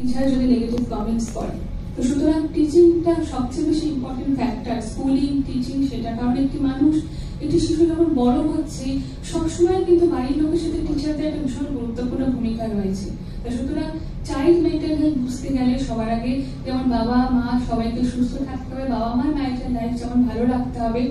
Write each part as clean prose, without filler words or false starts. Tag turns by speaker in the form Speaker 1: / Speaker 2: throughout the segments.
Speaker 1: Teacher যদি negative comments করে। তো সুতরাং টিচিংটা সবচেয়ে বেশি ইম্পর্টেন্ট ফ্যাক্টর, স্কুলিং টিচিং সেটা। কারণ একটি মানুষ, একটি শিশু যখন বড় হচ্ছে, সবসময় কিন্তু বাড়ির লোকের সাথে টিচারদের একটা ভীষণ গুরুত্বপূর্ণ ভূমিকা রয়েছে। তো সুতরাং চাইল্ড মেন্টাল হেলথ বুঝতে গেলে সবার আগে যেমন বাবা মা সবাইকে সুস্থ থাকতে হবে, বাবা মার মেন্টাল লাইফ যেমন ভালো রাখতে হবে,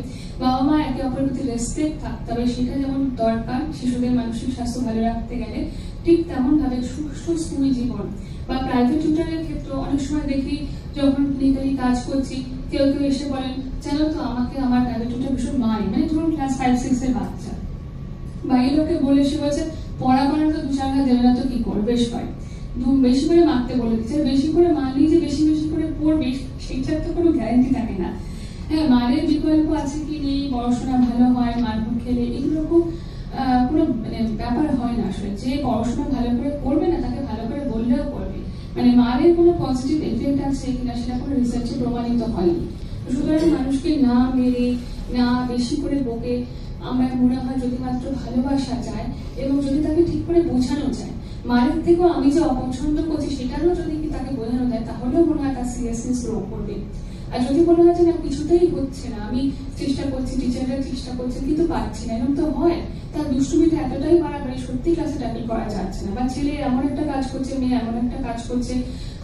Speaker 1: বাবা মা একে অপরের প্রতি রেসপেক্ট থাকতে হবে, সেটা যেমন দরকার শিশুদের মানসিক স্বাস্থ্য ভালো রাখতে গেলে, ঠিক তেমন ভাবে সুস্থ স্কুল জীবন বা প্রাইভেট টিউটরের ক্ষেত্রে অনেক সময় দেখি যখন ক্লিনিক্যালি কাজ করছি, কেউ কেউ এসে বলেন, জানো তো আমাকে আমার প্রাইভেট টিউটর ভীষণ মারে, মানে ধরুন ক্লাস 5-6 এর বাচ্চা, বাইরের লোকে বলে সে বলছে পড়া করার তো 2-4 ঘন্টা দেবে না তো কি করবে, বেশ হয় বেশি করে মারতে বলে দিচ্ছে। বেশি করে মারলেই যে বেশি বেশি করে পড়বে সেটার তো কোনো গ্যারান্টি থাকে না। হ্যাঁ, মারের বিকল্প আছে কি নেই, পড়াশোনা ভালো হয় মারধর খেলে, এইরকম কোনো মানে ব্যাপার হয় না আসলে। যে পড়াশোনা ভালো করে করবে না তাকে ভালো করে বললেও করবে, মানে মারের কোনো পজিটিভ এফেক্ট আছে কিনা সেটা কোনো রিসার্চে প্রমাণিত হয়নি। সুতরাং মানুষকে না মেরে, না বেশি করে বকে, আমার মনে হয় যদি মাত্র ভালোবাসা যায় এবং যদি তাকে ঠিক করে বোঝানো যায়, মায়ের থেকেও আমি যে অপছন্দ করছি সেটারও যদি তাকে বোঝানো যায়, তাহলেও মনে হয় তার সিরিয়াসনেস গ্রো করবে। আর যদি মনে হয় যে না কিছুতেই হচ্ছে না, আমি চেষ্টা করছি, টিচাররা চেষ্টা করছে কিন্তু পারছি না, এরকম তো হয়, তার দুষ্টুমিটা এতটাই বাড়াবাড়ি সত্যি ক্লাসে ট্যাকেল করা যাচ্ছে না, বা ছেলে এমন একটা কাজ করছে, মেয়ে এমন একটা কাজ করছে,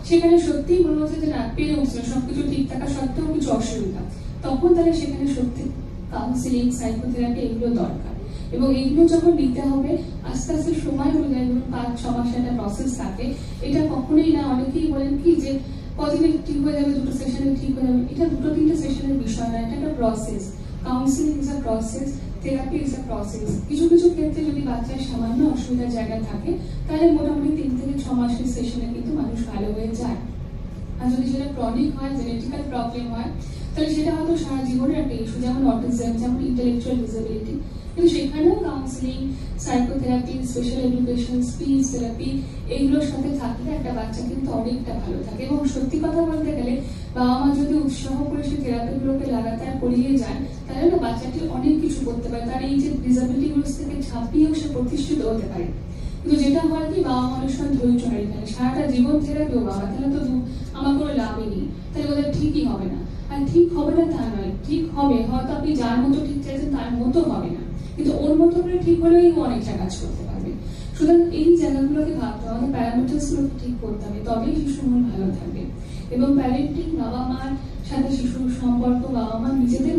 Speaker 1: সেখানে সত্যিই মনে হচ্ছে যে না পেরে উঠছে, সবকিছু ঠিক থাকা সত্ত্বেও কিছু অসুবিধা, তখন তাহলে সেখানে সত্যি কাউন্সিলিং, সাইকোথেরাপি এগুলো দরকার। এবং এইগুলো যখন নিতে হবে আস্তে আস্তে সময় অনুযায়ী, ধরুন 5-6 মাসের একটা প্রসেস থাকে। এটা কখনোই না, অনেকেই বলেন কি যে কদিনে ঠিক হয়ে যাবে, 2টো সেশনে ঠিক হয়ে যাবে, এটা 2-3টে সেশনের বিষয় না, এটা একটা process. Counselling is a process, therapy is a process. কিছু কিছু ক্ষেত্রে যদি বাচ্চার সামান্য অসুবিধার জায়গা থাকে তাহলে মোটামুটি 3 থেকে 6 মাসের সেশনে কিন্তু মানুষ ভালো হয়ে যায়। আর যদি সেটা ক্রনিক হয়, জেনেটিক্যাল প্রবলেম হয়, তাহলে সেটা হয়তো সারা জীবনের একটা ইস্যু, যেমন অটিজম, যেমন ইন্টেলেকচুয়াল ডিসেবিলিটি। কিন্তু সেখানেও counselling, psychotherapy, special education, speech therapy এইগুলোর সাথে থাকলে একটা বাচ্চা কিন্তু অনেকটা ভালো থাকে। এবং সত্যি কথা বলতে গেলে বাবা মা যদি উৎসাহ করে সেই থেরাপিগুলোকে লাগাতার করিয়ে যায়, তাহলে না বাচ্চাটি অনেক কিছু করতে পারে, তার এই যে ডিসেবিলিটি গুলো থেকে ছাপিয়েও সে প্রতিষ্ঠিত হতে পারে। কিন্তু যেটা হয় কি, বাবা মানুষ ধৈর্য হারিয়ে ফেলে, সারাটা জীবন থেরাপিও বাবা, তাহলে তো আমার কোনো লাভই নেই, তাহলে ওদের ঠিকই হবে না। আর ঠিক হবে না তা নয়, ঠিক হবে, হয়তো আপনি যার মতো ঠিক চাইছেন তার মতো হবে না, কিন্তু ওর মতো করে ঠিক হলেই ও অনেকটা কাজ করতে পারবে। সুতরাং এই জায়গাগুলোকে ভাবতে হবে, আমাদের প্যারামিটার্স গুলোকে ঠিক করতে হবে, তবেই শিশুর মন ভালো থাকবে। এবং প্যারেন্টিং, বাবা মার সাথে শিশুর সম্পর্ক, বাবা মা নিজেদের